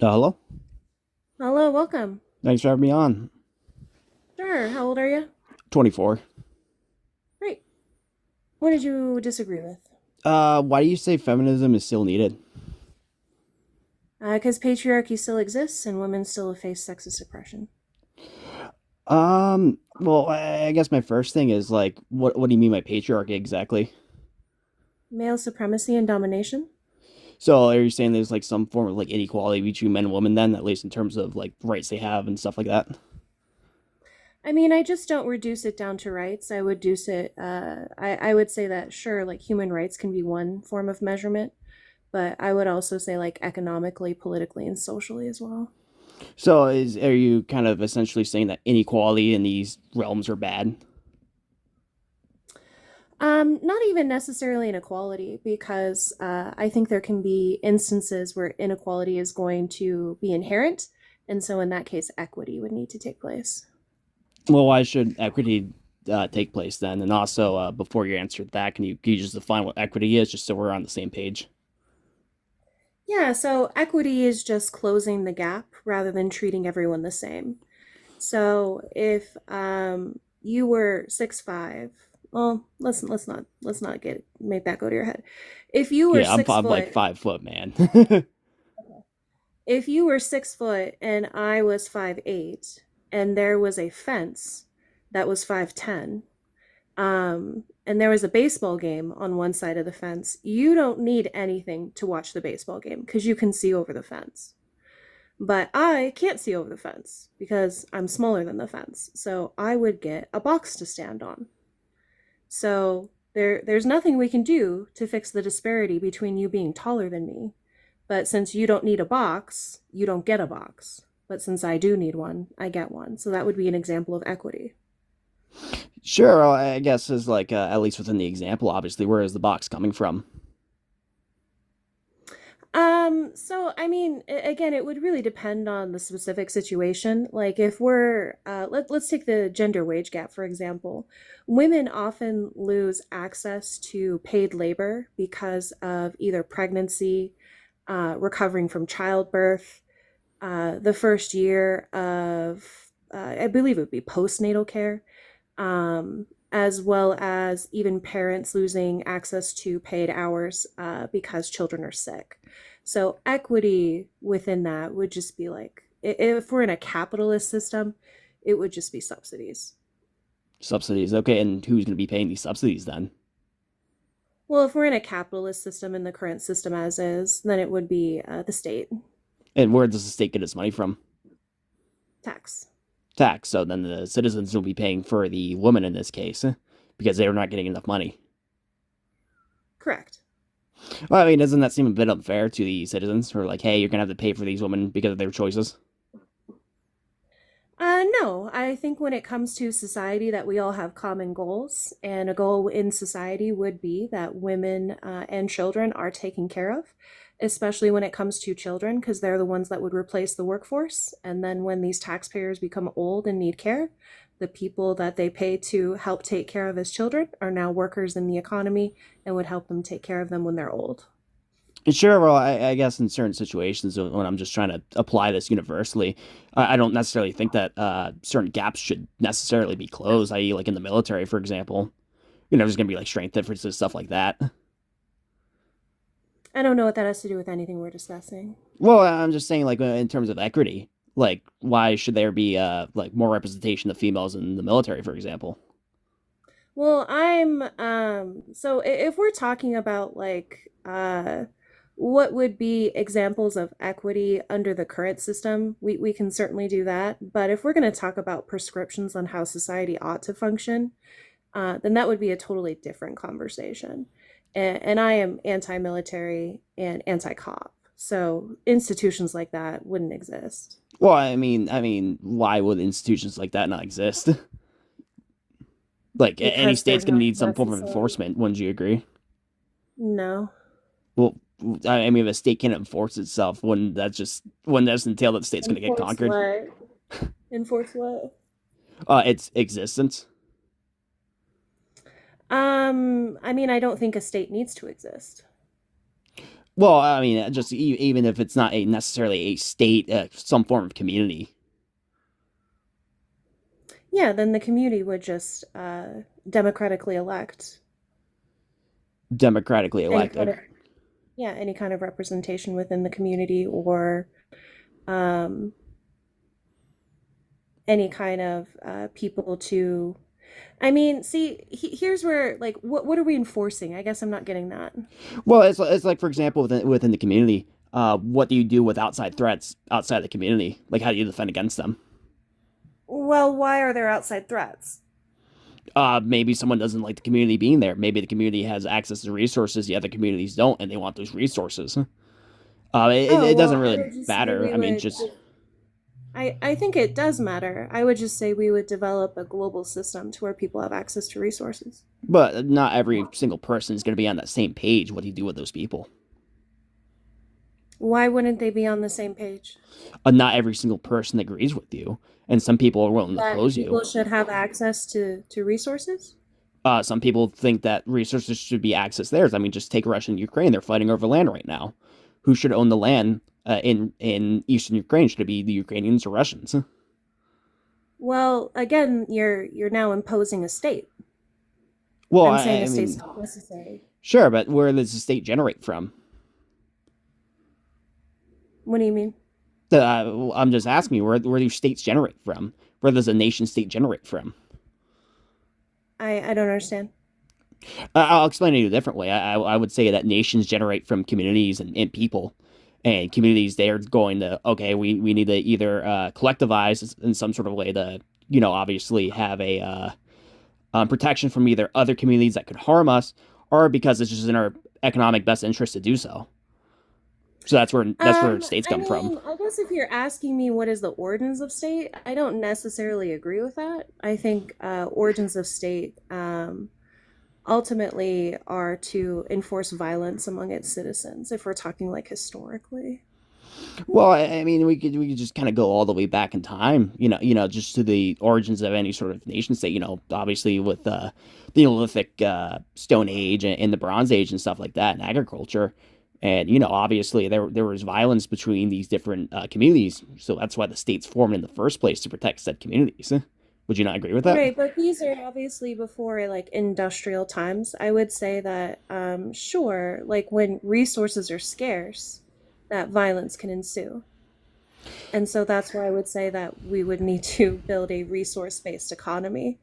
Hello. Hello, welcome. Thanks for having me on. Sure, how old are you? 24. Great. What did you disagree with? Why do you say feminism is still needed? Because patriarchy still exists and women still face sexist oppression. Well, I guess my first thing is like, what do you mean by patriarchy exactly? Male supremacy and domination? So are you saying there's like some form of like inequality between men and women then, at least in terms of like rights they have and stuff like that? I mean, I just don't reduce it down to rights. I would reduce it, I would say that, sure, like human rights can be one form of measurement, but I would also say like economically, politically, and socially as well. So are you kind of essentially saying that inequality in these realms are bad? Not even necessarily inequality, because I think there can be instances where inequality is going to be inherent. And so, in that case, equity would need to take place. Well, why should equity take place then? And also, before you answer that, can you just define what equity is, just so we're on the same page? Yeah, so equity is just closing the gap rather than treating everyone the same. So, if you were 6'5", well, let's not get make that go to your head. If you were Yeah, I'm, six I'm like foot 5 foot, man. if you were 6 foot and I was 5'8", and there was a fence that was 5'10", and there was a baseball game on one side of the fence, you don't need anything to watch the baseball game because you can see over the fence. But I can't see over the fence because I'm smaller than the fence. So I would get a box to stand on. So there's nothing we can do to fix the disparity between you being taller than me. But since you don't need a box, you don't get a box. But since I do need one, I get one. So that would be an example of equity. Sure, well, I guess is like at least within the example, obviously, where is the box coming from? So I mean, again, it would really depend on the specific situation. Like if we're let's take the gender wage gap for example. Women often lose access to paid labor because of either pregnancy, recovering from childbirth, the first year of I believe it would be postnatal care, as well as even parents losing access to paid hours because children are sick. So equity within that would just be like, if we're in a capitalist system, it would just be subsidies. Subsidies. Okay, and who's going to be paying these subsidies then? Well, if we're in a capitalist system in the current system as is, then it would be the state And where does the state get its money from? tax. Tax. So then the citizens will be paying for the woman in this case because they're not getting enough money. Correct. Well, I mean, doesn't that seem a bit unfair to the citizens? Who are like, hey, you're going to have to pay for these women because of their choices? No, I think when it comes to society, that we all have common goals, and a goal in society would be that women and children are taken care of, especially when it comes to children, because they're the ones that would replace the workforce. And then when these taxpayers become old and need care, the people that they pay to help take care of as children are now workers in the economy and would help them take care of them when they're old. And sure, well, I guess in certain situations when I'm just trying to apply this universally, I don't necessarily think that certain gaps should necessarily be closed, i.e., like in the military, for example. There's going to be like strength differences, stuff like that. I don't know what that has to do with anything we're discussing. Well, I'm just saying, like, in terms of equity, like, why should there be like more representation of females in the military, for example? Well, I'm so if we're talking about like what would be examples of equity under the current system, we can certainly do that. But if we're going to talk about prescriptions on how society ought to function, then that would be a totally different conversation. And I am anti-military and anti-cop. So institutions like that wouldn't exist Well, I mean, why would institutions like that not exist? Like, any because they're state's going to not need some form of necessary. enforcement. Wouldn't you agree? No. Well, I mean, if a state can't enforce itself, wouldn't that just entail that the state's going to get Enforce conquered? what? Enforce what? Its existence. I mean, I don't think a state needs to exist. Well, I mean, just even if it's not a necessarily a state, some form of community, Yeah, then the community would just democratically elect democratically any elected. kind of, yeah, any kind of representation within the community, or um, any kind of people to. I mean, see, here's where, like, what are we enforcing? I guess I'm not getting that. Well, it's like for example within the community, what do you do with outside threats outside the community? Like, how do you defend against them? Well, why are there outside threats? Maybe someone doesn't like the community being there. Maybe the community has access to resources the other communities don't, and they want those resources. Oh, It well, doesn't I really would just say matter. we I mean, would. just I think it does matter. I would just say we would develop a global system to where people have access to resources. but not every single person is going to be on that same page. What do you do with those people? Why wouldn't they be on the same page? Not every single person agrees with you, and some people are willing to That oppose you. people should have access to resources? Some people think that resources should be accessed theirs. I mean, just take Russia and Ukraine; they're fighting over land right now. Who should own the land in eastern Ukraine? Should it be the Ukrainians or Russians? Well, again, you're now imposing a state. Well, I'm saying a I state's mean, not necessary. sure, but where does the state generate from? What do you mean? I'm just asking you, where do states generate from? Where does a nation state generate from? I don't understand. I'll explain it a different way. I would say that nations generate from communities and people. And communities, they're going to, okay, we need to either collectivize in some sort of way to, obviously have a protection from either other communities that could harm us, or because it's just in our economic best interest to do so. So that's where states I come from. mean, I guess if you're asking me what is the origins of state, I don't necessarily agree with that. I think origins of state ultimately are to enforce violence among its citizens, if we're talking like historically. Well, I mean, we could just kind of go all the way back in time, just to the origins of any sort of nation state. Obviously with the Neolithic Stone Age and the Bronze Age and stuff like that, and agriculture, and obviously there was violence between these different communities, so that's why the states formed in the first place to protect said communities. Would you not agree with that? Right, but these are obviously before like industrial times. I would say that sure, like when resources are scarce, that violence can ensue. And so that's why I would say that we would need to build a resource-based economy.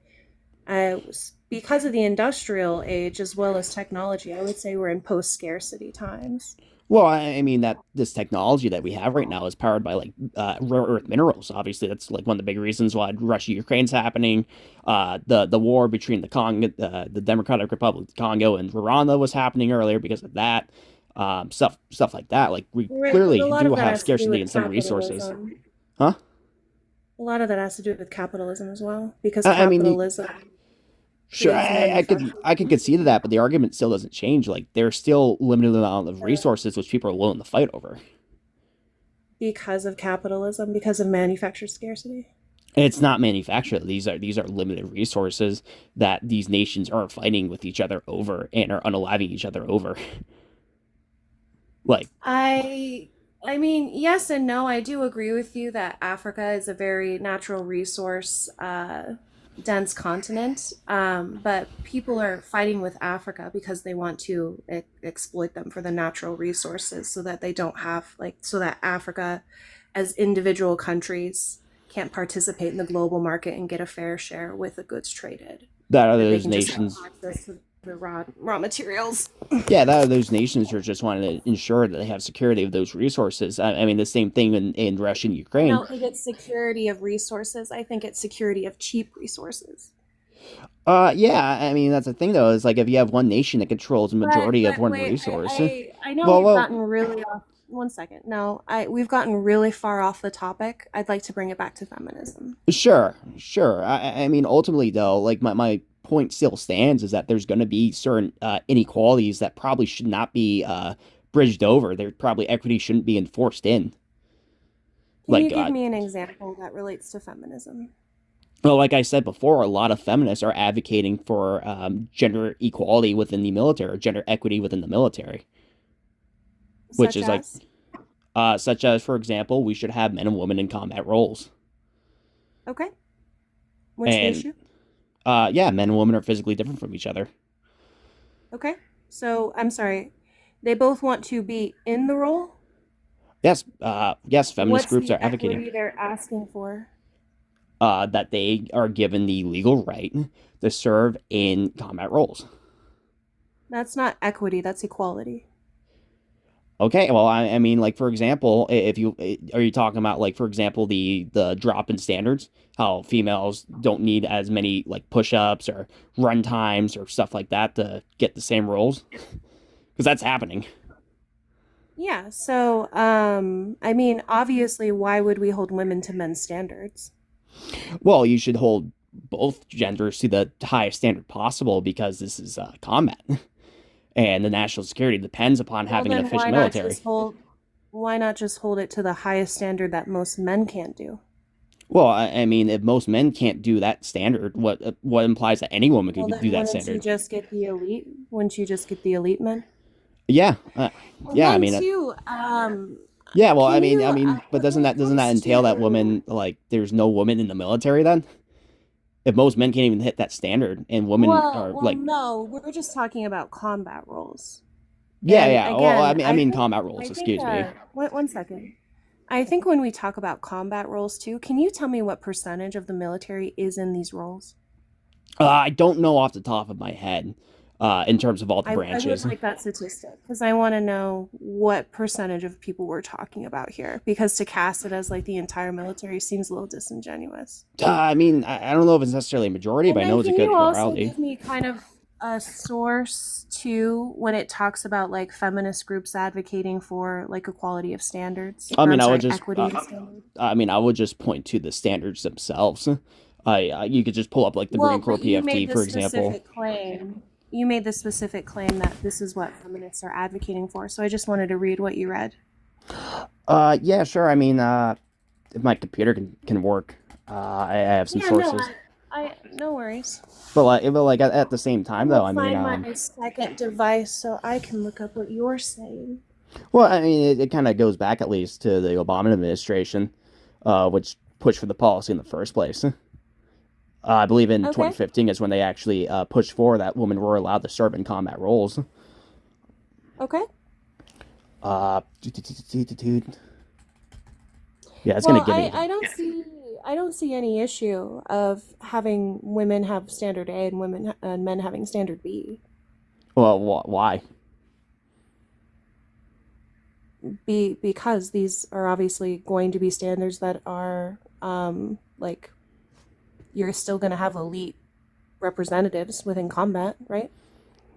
Because of the industrial age as well as technology, I would say we're in post-scarcity times. Well, I mean that this technology that we have right now is powered by like rare earth minerals. Obviously, that's like one of the big reasons why Russia Ukraine's happening. The war between the Democratic Republic of Congo and Rwanda was happening earlier because of that. Stuff like that. Like we Right, but a clearly lot do of that have has to do scarcity in with some resources, capitalism. huh? A lot of that has to do with capitalism as well, because I mean, capitalism sure, creates I could manufacturing. concede to that, but the argument still doesn't change. Like there's still limited amount of resources which people are willing to fight over. Because of capitalism, because of manufactured scarcity. It's not manufactured. These are limited resources that these nations are fighting with each other over and are unaliving each other over. Like, I I mean, yes and no. I do agree with you that Africa is a very natural resource dense continent. But people are fighting with Africa because they want to exploit them for the natural resources so that they don't have like so that Africa as individual countries can't participate in the global market and get a fair share with the goods traded. that are That they those can just have nations. access to the raw materials. Yeah, that are those nations who are just wanting to ensure that they have security of those resources. I mean, the same thing in Russia and I Ukraine. don't think it's security of resources. I think it's security of cheap resources. Yeah, I mean that's the thing though. Is like if you have one nation that controls the majority of But one wait, resource. I know Well, we've well, gotten really off. One second. No, I we've gotten really far off the topic. I'd like to bring it back to feminism. sure. I mean, ultimately, though, like my point still stands is that there's going to be certain inequalities that probably should not be bridged over. There probably equity shouldn't be enforced in. Can you Like, give me an example that relates to feminism? well, like I said before, a lot of feminists are advocating for gender equality within the military, or gender equity within the military. which Such is like, as? such as, for example, we should have men and women in combat roles. Okay. What's the And issue? yeah, men and women are physically different from each other. Okay. So, I'm sorry. They both want to be in the role? Yes, feminist What's groups the are advocating equity they're asking for? that they are given the legal right to serve in combat roles. That's not equity, that's equality. Okay, well, I mean, like for example, if you are you talking about like for example the drop in standards, how females don't need as many like push-ups or run times or stuff like that to get the same roles because that's happening. Yeah, so I mean, obviously why would we hold women to men's standards? Well, you should hold both genders to the highest standard possible because this is combat, and the national security depends upon Well, having an then efficient military. why not just hold it to the highest standard that most men can't do? Well, I mean, if most men can't do that standard, what implies that any woman Well, could do then that wouldn't you standard? just get the elite? Wouldn't you just get the elite men? Yeah, And yeah. I then mean, too, yeah. Well, can you but when it doesn't that comes entail that to women like there's no women in the military then? If most men can't even hit that standard and women are like, no, we're just talking about combat roles. yeah, And yeah. Well, again, I mean combat roles. I think Excuse me. one second. I think when we talk about combat roles too, can you tell me what percentage of the military is in these roles? I don't know off the top of my head, in terms of all the I would branches. like that statistic because I want to know what percentage of people we're talking about here. Because to cast it as like the entire military seems a little disingenuous. I mean, I don't know if it's necessarily a majority, but And I then know it's a can you good also plurality. give me kind of a source too when it talks about like feminist groups advocating for like equality of standards, I or mean, I'm sorry, equity of standards? I would just point to the standards themselves. You could just pull up like the Marine Well, Corps but you PFT, made the for example. specific claim. You made the specific claim that this is what feminists are advocating for. So I just wanted to read what you read. Yeah, sure. I mean, if my computer can work, I have some Yeah, no, sources. no worries. But like at the same I'm time, though, gonna I mean, find my second device so I can look up what you're saying. well, I mean, it kind of goes back at least to the Obama administration, which pushed for the policy in the first place. I believe in Okay. 2015 is when they actually pushed for that women were allowed to serve in combat roles. Okay. Uh, yeah, it's gonna Well, give me. I don't see any issue of having women have standard A and women and men having standard B. Well, why? Because these are obviously going to be standards that are like you're still going to have elite representatives within combat, right?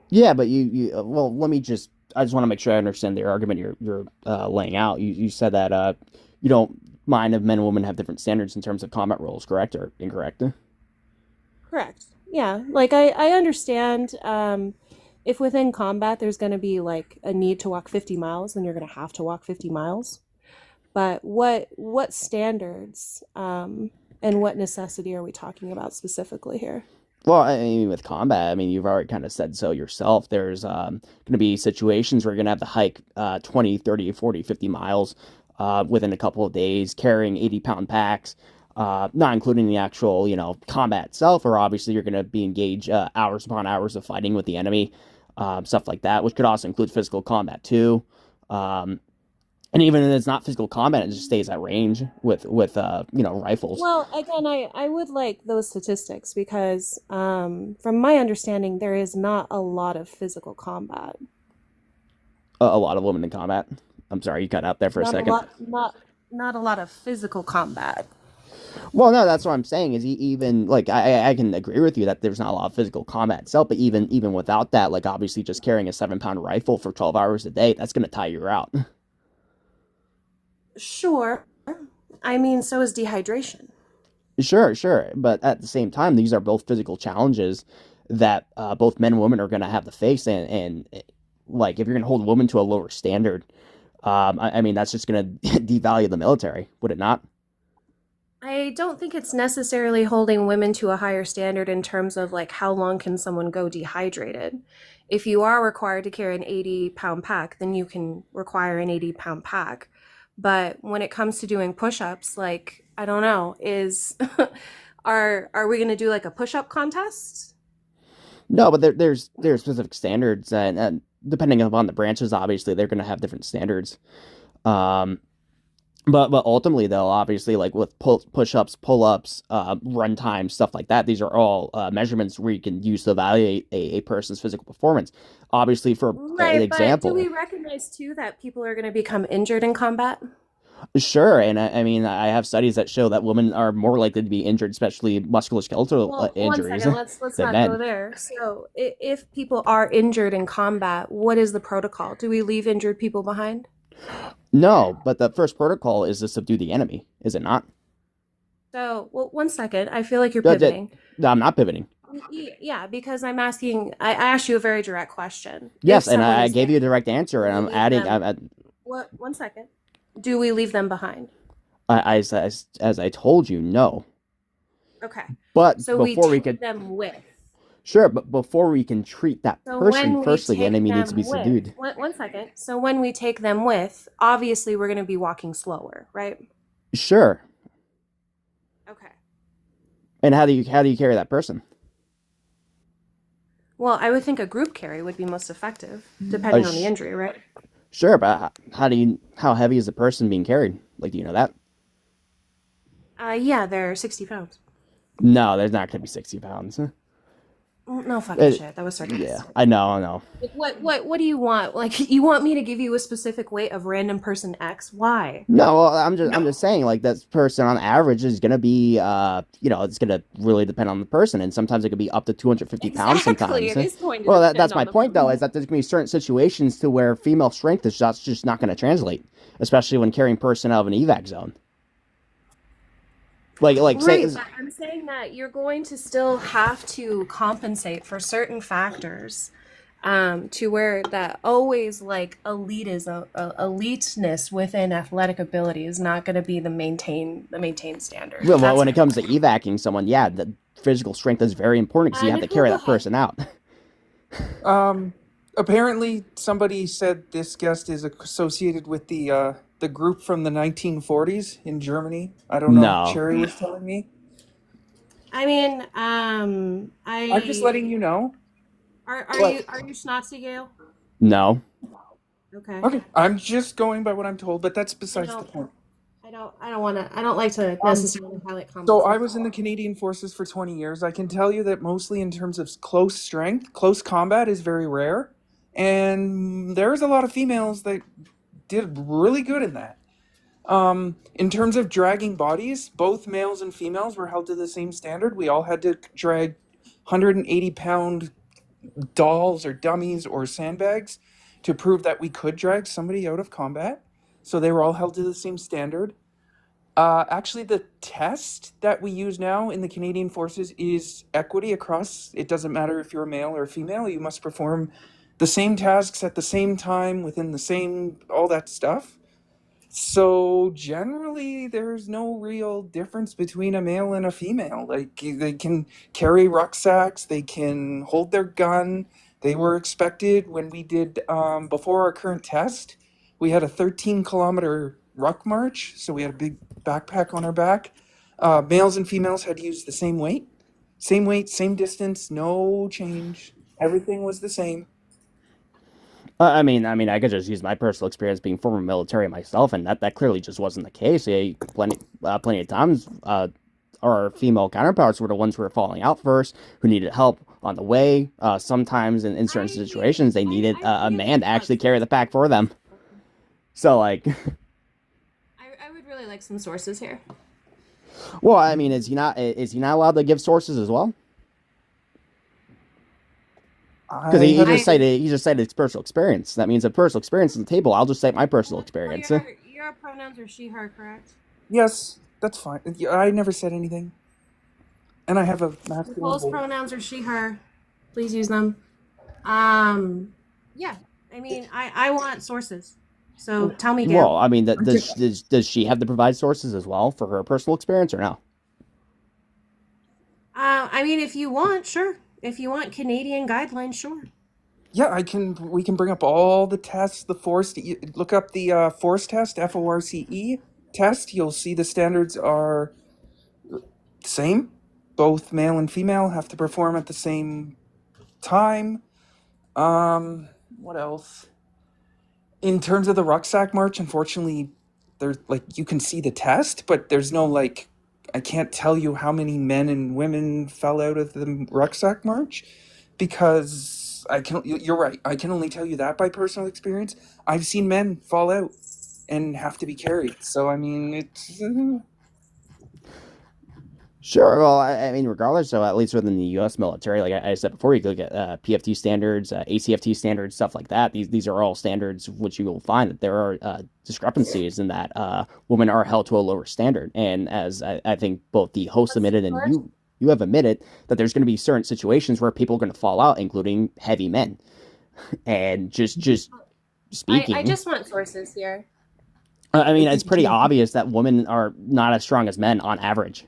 Yeah, but well, let me just. I just want to make sure I understand the argument you're laying out. You said that you don't mind if men and women have different standards in terms of combat roles, correct or incorrect? Correct. Yeah, like I understand if within combat there's going to be like a need to walk 50 miles, then you're going to have to walk 50 miles. But what standards and what necessity are we talking about specifically here? Well, I mean, with combat, I mean, you've already kind of said so yourself. There's going to be situations where you're going to have to hike 20, 30, 40, 50 miles within a couple of days, carrying 80-pound packs, not including the actual, combat itself, or obviously you're going to be engaged hours upon hours of fighting with the enemy, stuff like that, which could also include physical combat too. Um, and even if it's not physical combat, it just stays at range with rifles. Well, again, I would like those statistics because, from my understanding, there is not a lot of physical combat. A lot of women in combat. I'm sorry, you cut out there for a Not a second. lot, not a lot of physical combat. Well, no, that's what I'm saying. Is even like I can agree with you that there's not a lot of physical combat itself, but even without that, like obviously just carrying a 7-pound rifle for 12 hours a day, that's gonna tire you out. Sure. I mean, so is dehydration. Sure, sure, but at the same time, these are both physical challenges that both men and women are gonna have to face, and like if you're gonna hold women to a lower standard, I mean that's just gonna devalue the military, would it not? I don't think it's necessarily holding women to a higher standard in terms of like how long can someone go dehydrated. If you are required to carry an 80-pound pack, then you can require an 80-pound pack. But when it comes to doing push-ups, like I don't know, is are we going to do like a push-up contest? No, but there's specific standards, and depending upon the branches, obviously they're going to have different standards. Um, but ultimately, though, obviously, like with push-ups, pull-ups, run time, stuff like that, these are all measurements where you can use to evaluate a person's physical performance. Obviously, for an Right, but do we example, recognize too that people are going to become injured in combat? sure, and I mean, I have studies that show that women are more likely to be injured, especially musculoskeletal Well, one injuries, second. Let's than not go men. there. So, if people are injured in combat, what is the protocol? Do we leave injured people behind? No, but the first protocol is to subdue the enemy, is it not? So, well, one second. I feel like you're Uh, that- pivoting. I'm not pivoting. Yeah, because I'm asking. I asked you a very direct question. If Yes, and someone I is gave you a injured, direct answer, do and we I'm leave adding. them? What? One second. Do we leave them behind? As I told you, no. Okay. But So we before we take could, them with. sure, but before we can treat that So person, when we firstly, the take enemy needs to be them with, subdued. one second. So when we take them with, obviously we're going to be walking slower, right? Sure. Okay. And how do you carry that person? Well, I would think a group carry would be most effective, Uh, depending on the sh- injury, right? sure, but how heavy is the person being carried? Like, do you know that? Yeah, they're 60 pounds. No, there's not gonna be 60 pounds. No fucking It, shit. That was yeah, sarcastic. I know. Like, what do you want? Like, you want me to give you a specific weight of random person X? Why? No, well, I'm just saying like that person on average is gonna be it's gonna really depend on the person, and sometimes it could be up to 250 pounds Exactly. sometimes. It is going to Well, depend that's on my the point though, is person. that there's gonna be certain situations to where female strength is just not gonna translate, especially when carrying person out of an evac zone. Like say Right, but I'm saying that you're going to still have to compensate for certain factors, to where that always like elitism, eliteness within athletic ability is not going to be the maintain standard. well, That's when it my comes to point. evacing someone, yeah, the physical strength is very important because you have to Nicole, carry go that ahead. person out. Um, Apparently somebody said this guest is associated with the group from the 1940s in Germany. I don't know. No, Cherry was telling me. I mean, I'm just I letting you know. are But you Schnauzy Gale? no. Okay. okay, I'm just going by what I'm told, but that's I besides the don't point. I don't want to I don't like to Um, necessarily highlight so compensation. I was in the Canadian Forces for 20 years. I can tell you that mostly in terms of close strength, close combat is very rare, and there's a lot of females that did really good in that. In terms of dragging bodies, both males and females were held to the same standard. We all had to drag 180-pound dolls or dummies or sandbags to prove that we could drag somebody out of combat. So they were all held to the same standard. Actually, the test that we use now in the Canadian Forces is equity across. It doesn't matter if you're a male or a female, you must perform the same tasks at the same time within the same, all that stuff. So generally, there's no real difference between a male and a female. Like they can carry rucksacks, they can hold their gun. They were expected when we did before our current test. We had a 13-kilometer ruck march, so we had a big backpack on our back. Males and females had to use the same weight, same distance, no change. Everything was the same. I could just use my personal experience being former military myself, and that clearly just wasn't the case. Plenty of times, our female counterparts were the ones who were falling out first, who needed help on the way. Sometimes in certain situations, they needed I a really man to want actually some carry the pack for them. sources. So, like, I would really like some sources here. well, I mean, is he not allowed to give sources as well? Because I have to. he just cited his personal experience. That means a personal experience on the table. I'll just cite my personal Nicole, experience. your pronouns are she, her, correct? Yes, that's fine. Yeah, I never said anything. And I have a masculine Nicole's voice. pronouns are she, her. Please use them. Um, yeah. I mean, I want sources. So tell me, Well, Gail. I mean, I can, does she have to provide sources as well for her personal experience or no? I mean, if you want, sure. If you want Canadian guidelines, sure. yeah, I can. We can bring up all the tests. The force. Look up the force test, FORCE test. You'll see the standards are same. Both male and female have to perform at the same time. What else? In terms of the rucksack march, unfortunately, there's like you can see the test, but there's no like I can't tell you how many men and women fell out of the rucksack march because I can. You're right. I can only tell you that by personal experience. I've seen men fall out and have to be carried. So I mean, it's Sure. Well, I mean, regardless, so at least within the U.S. military, like I said before, you could look at PFT standards, ACFT standards, stuff like that. These are all standards which you will find that there are discrepancies in that women are held to a lower standard. And as I think both the host Let's see, admitted and first. you have admitted that there's going to be certain situations where people are going to fall out, including heavy men. And just I speaking, just want sources here. I mean, it's pretty yeah. obvious that women are not as strong as men on average.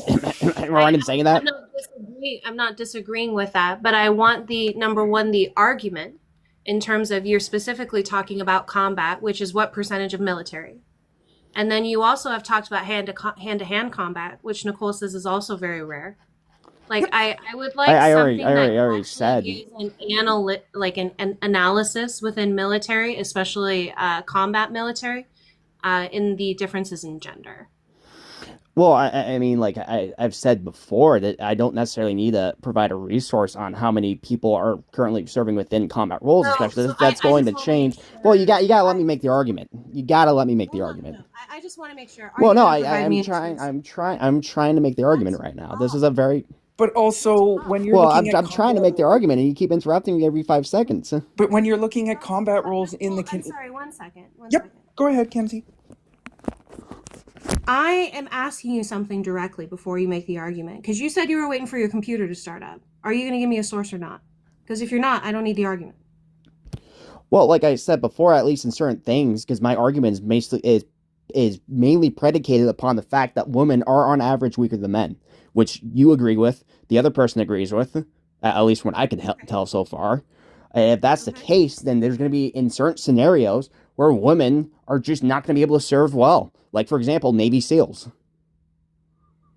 Am I I, wrong in saying I'm that? not disagreeing. I'm not disagreeing with that, but I want the number one, the argument in terms of you're specifically talking about combat, which is what percentage of military. And then you also have talked about hand to hand combat, which Nicole says is also very rare. Like Yep. I would like I something that can already actually said. use an analysis within military, especially combat military, in the differences in gender. Well, I mean, like I've said before that I don't necessarily need to provide a resource on how many people are currently serving within combat roles, No, especially so if that's I going just to want to make change. Well, sure. you got to let I me make the argument. You got to let me make the hold on, argument. no. I just want to make sure. Are Well, you no, going to provide me any source? I'm trying to make the argument Let's right now. This is talk. a very But Let's also talk. when you're well. looking at I'm trying to combat make the roles, argument, and you keep interrupting me every 5 seconds. but when you're looking at No, combat roles in the well, I'm sorry. One second. One yep. second. Go ahead, Kenzie. I am asking you something directly before you make the argument because you said you were waiting for your computer to start up. Are you going to give me a source or not? Because if you're not, I don't need the argument. Well, like I said before, at least in certain things, because my argument is mainly predicated upon the fact that women are on average weaker than men, which you agree with, the other person agrees with, at least what I can Okay. tell so far. If that's the Okay. case, then there's going to be in certain scenarios where women are just not going to be able to serve well. Like for example, Navy SEALs.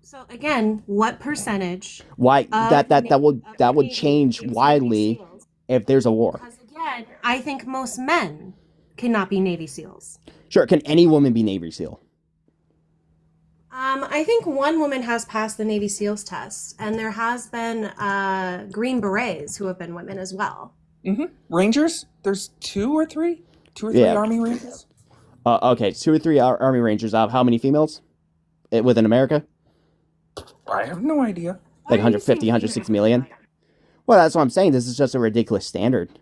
So again, what percentage Why of of that would Canadians change is Navy widely SEALs? if there's a war. Because again, I think most men cannot be Navy SEAls. Sure, can any woman be Navy SEAL? I think one woman has passed the Navy SEALs test, and there has been Green Berets who have been women as well. Rangers. There's two or three Yeah. Army Rangers. Okay, 2 or 3 Army Rangers out of how many females within America? I have no idea. Why Like are you saying 150, female? 160 million? Well, that's what I'm saying. This is just a ridiculous standard.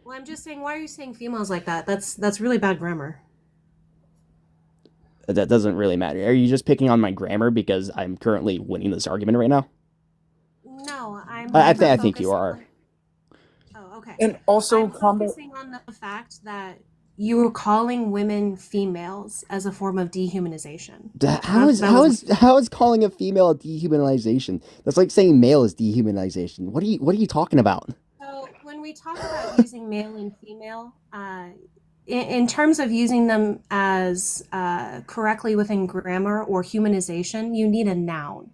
Well, I'm just saying, why are you saying females like that? That's really bad grammar. That doesn't really matter. Are you just picking on my grammar because I'm currently winning this argument right now? No, I'm I think you focusing are. on. Oh, okay. And also I'm combat. focusing on the fact that you were calling women females as a form of dehumanization. That was my How is calling a female a dehumanization? That's like saying male is dehumanization. What are you talking about? So when we talk about using male and female, in terms of using them as correctly within grammar or humanization, you need a noun.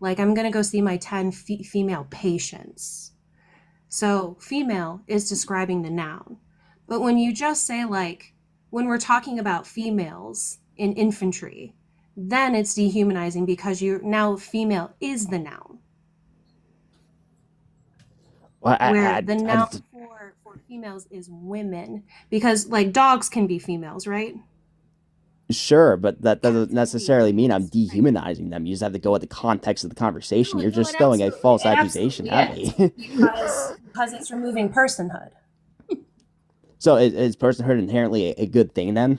Like I'm gonna go see my 10 female patients. So female is describing the noun. But when you just say like, when we're talking about females in infantry, then it's dehumanizing because you're now female is the noun. Well, Where the noun for females is women. Because like dogs can be females, right? sure, but that doesn't Cats can be necessarily mean I'm females, right? dehumanizing them. You just have to go with the context of the conversation. No, You're no, just throwing a false it accusation absolutely at is. me. Because it's removing personhood. So is personhood inherently a good thing then?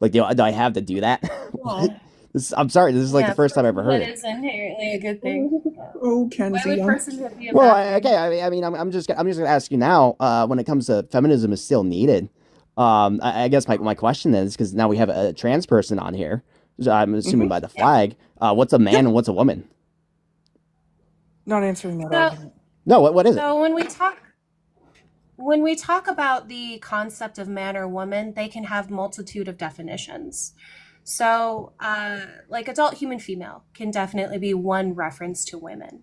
Like, do I have to do that? What? Well, I'm sorry. This is like the yeah, first time I ever heard personhood it. is inherently a good thing. Oh, Why Kenzie. would personhood be a Well, bad thing? okay. I mean, I'm just gonna ask you now. When it comes to feminism, is still needed. I guess my question is, because now we have a trans person on here, so I'm assuming Hmm. by the flag, what's a man Yep. and what's a woman? Not answering that So, argument. No, what is it? so when we talk about the concept of man or woman, they can have multitude of definitions. So, like adult human female can definitely be one reference to women,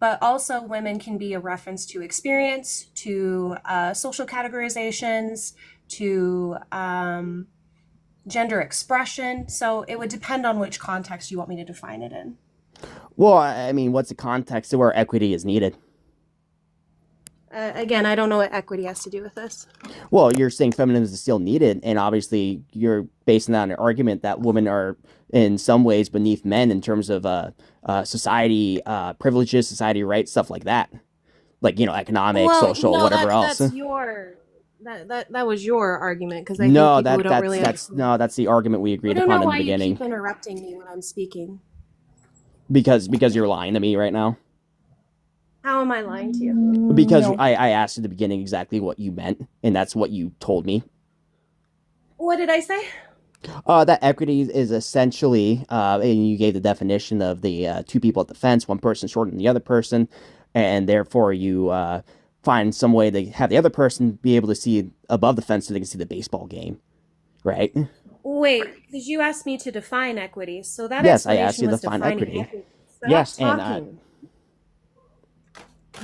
but also women can be a reference to experience, to social categorizations, to gender expression. So it would depend on which context you want me to define it in. Well, I mean, what's the context of where equity is needed? Again, I don't know what equity has to do with this. Well, you're saying feminism is still needed, and obviously you're basing that on an argument that women are in some ways beneath men in terms of society privileges, society rights, stuff like that, like economic, Well, social, no, whatever that else. that's your that was your argument because I think No, people who that don't that's really that's understand. no, that's the argument we I agreed don't know upon in the why you beginning. keep interrupting me when I'm speaking. Because you're lying to me right now. How am I lying to you? Because No. I asked at the beginning exactly what you meant, and that's what you told me. What did I say? That equity is essentially, and you gave the definition of the two people at the fence, one person shorter than the other person, and therefore you find some way to have the other person be able to see above the fence so they can see the baseball game, right? Wait, because you asked me to define equity, so that Yes, I asked explanation you to was find defining equity. equity. Stop Yes, and talking.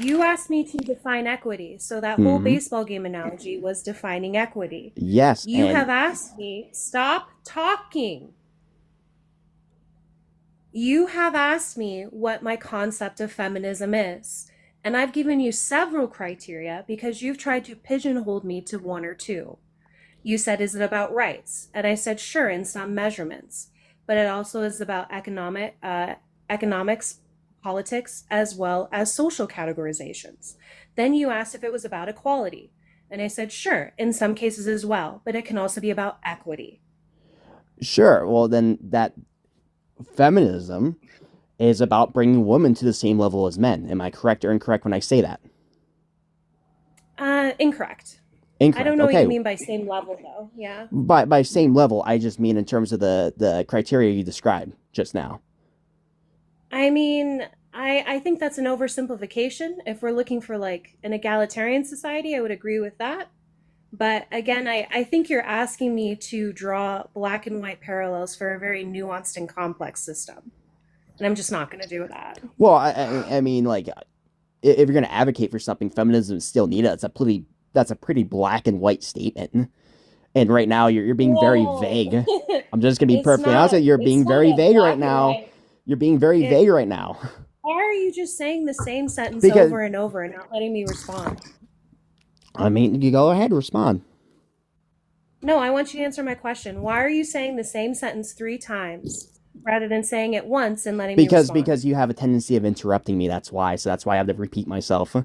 You asked me to define equity, so that whole mm-hmm. baseball game analogy was defining equity. Yes, You and have asked me, stop talking. You have asked me what my concept of feminism is, and I've given you several criteria because you've tried to pigeonhole me to one or two. You said, is it about rights? And I said, sure, in some measurements, but it also is about economics, politics, as well as social categorizations. Then you asked if it was about equality. And I said, sure, in some cases as well, but it can also be about equity. sure. Well, then that feminism is about bringing women to the same level as men. Am I correct or incorrect when I say that? Incorrect. I don't Incorrect. know what you Okay. mean by same level, though. Yeah. By same level, I just mean in terms of the criteria you described just now. I mean, I think that's an oversimplification. If we're looking for like an egalitarian society, I would agree with that. But again, I think you're asking me to draw black and white parallels for a very nuanced and complex system. And I'm just not going to do that. Well, I mean, like, if you're going to advocate for something, feminism is still needed. That's a pretty black and white statement. And right now, you're being very Whoa. vague. I'm just going to be perfectly honest. You're It's being not very a vague right black and now. white. You're being very It vague right now. Why are you just saying the same sentence Because over and over and not letting me respond? I mean, you go ahead, respond. No, I want you to answer my question. Why are you saying the same sentence 3 times rather than saying it once and letting me respond? Because you have a tendency of interrupting me. That's why. So that's why I have to repeat myself.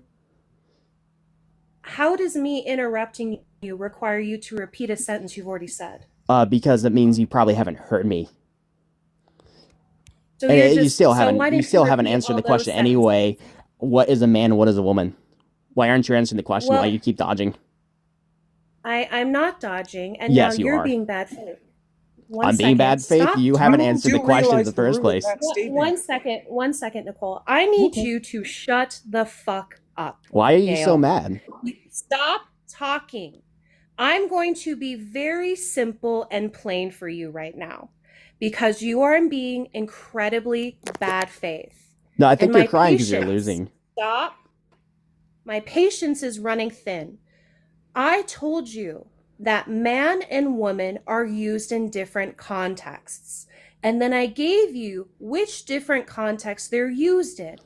How does me interrupting you require you to repeat a sentence you've already said? Because it means you probably haven't heard me. So And you're just, you so why didn't you still haven't repeat answered all the question those sentences? anyway. What is a man? What is a woman? Why aren't you answering the question? Why Well, you keep dodging? I'm not dodging, and now Yes, you you're are. being bad faith. One I'm being second. bad faith. Stop. You haven't You answered the do question in realize the the first root of place. that statement. One second, Nicole. I need Okay. you to shut the fuck up, Why are you so Gail. mad? Stop talking. I'm going to be very simple and plain for you right now because you are being incredibly bad faith. No, I And think you're my crying because you're patience, losing. stop. My patience is running thin. I told you that man and woman are used in different contexts. And then I gave you which different contexts they're used in.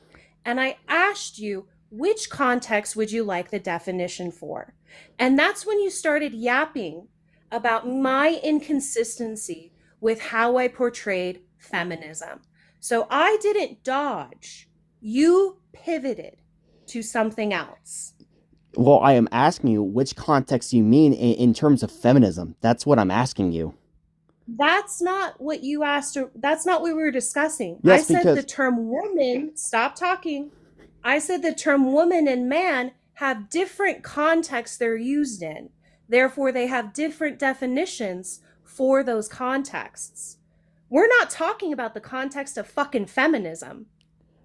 And I asked you, which context would you like the definition for? And that's when you started yapping about my inconsistency with how I portrayed feminism. So I didn't dodge. You pivoted to something else. Well, I am asking you which context you mean in terms of feminism. That's what I'm asking you. That's not what you asked. That's not what we were discussing. I Yes, said the because term woman, stop talking. I said the term woman and man have different contexts they're used in. Therefore, they have different definitions for those contexts. We're not talking about the context of fucking feminism.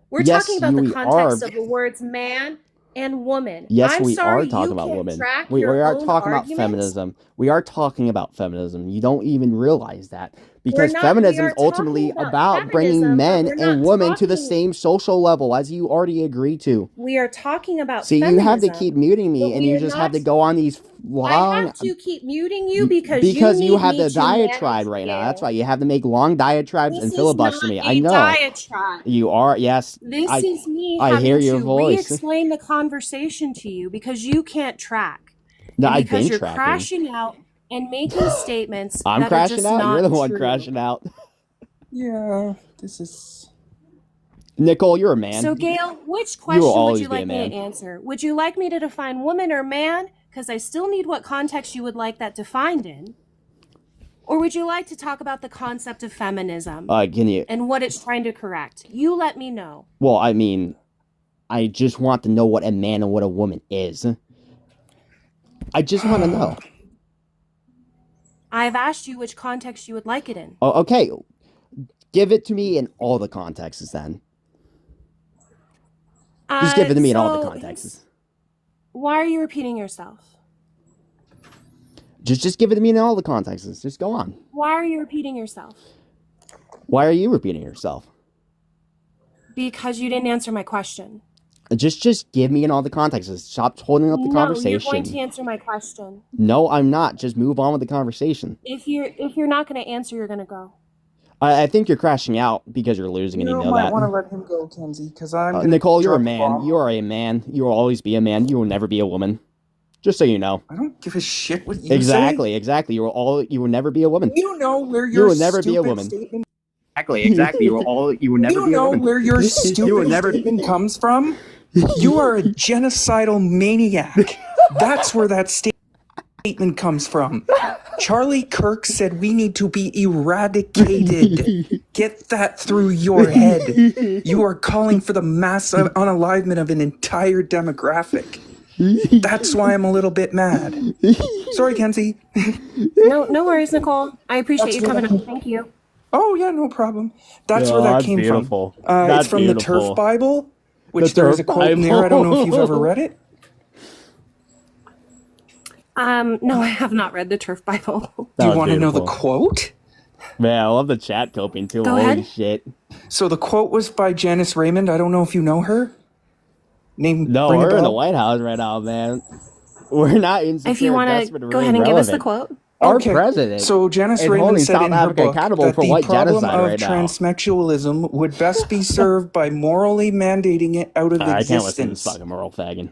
We're talking Yes, about the we are. context of the words man and woman. Yes, I'm we are sorry, talking you about can't women. track We your are own talking about argument. feminism. We are talking about feminism. You don't even realize that. We're Because not, we feminism is are talking ultimately about about bringing feminism, but men we're and not women to the talking, same social level, as you already agreed to. we are talking about See, you have to feminism, keep muting but me, and we you are just have to not, go on these I long... have to keep muting you because you Because you need have me the to manage diatribe right now. That's why Gail. you have to make long diatribes and This is filibuster not me. I a know. diatribe. You are, yes. This is me I hear having your to voice. re-explain the conversation to you because you can't track. No, And I've because been you're tracking. crashing out and making statements I'm that are crashing just out. You're the not one true. crashing out. Yeah, this is... Nicole, you're a man. So, Gail, which You will question would always you be a like me man. to answer? Would you like me to define woman or man? Because I still need what context you would like that defined in. Or would you like to talk about the concept of feminism Can you... and what it's trying to correct? You let me know. Well, I mean, I just want to know what a man and what a woman is. I just want to know. I've asked you which context you would like it in. Oh, okay. Give it to me in all the contexts then. Just give it to me in all the contexts. Why are you repeating yourself? Just give it to me in all the contexts. Just go on. Why are you repeating yourself? Why are you repeating yourself? Because you didn't answer my question. Just give me in all the contexts. Stop holding up the conversation. No, you're going to answer my question. No, I'm not. Just move on with the conversation. If you're not going to answer, you're going to go. I think you're crashing out because you're losing, and you know might that. want to let him go, Kenzie, because I'm gonna Nicole, you're a drop man. bomb. You are a man. You will always be a man. You will never be a woman. Just so you know. I don't give a shit what you Exactly, say. exactly. You will never be a woman. You know where You your will never be a stupid woman. statement... Exactly. You will never be a know woman. where your stupid statement comes from? You are a genocidal maniac. That's where that statement comes from. Charlie Kirk said we need to be eradicated. Get that through your head. You are calling for the mass unalivement of an entire demographic. That's why I'm a little bit mad. Sorry, Kenzie. No worries, Nicole. I appreciate you coming on. Thank you. Oh, yeah, no problem. That's where that came beautiful. from. It's from the Turf Bible, which there is a quote in there. I don't know if you've ever read it. No, I have not read the Turf Bible. Do you want to know the quote? Man, I love the chat coping too. Go Holy ahead. shit. So the quote was by Janice Raymond. I don't know if you know her. No, ring a we're in the bell? White House right now, man. We're not insecure. If you want desperate, to or go ahead and give us the irrelevant. quote. Our Okay, president so Janice is Raymond holding said South in her Africa book accountable that for the white problem genocide of right now. transsexualism would best be served by morally mandating it out of I can't listen to this existence. fucking moral faggot.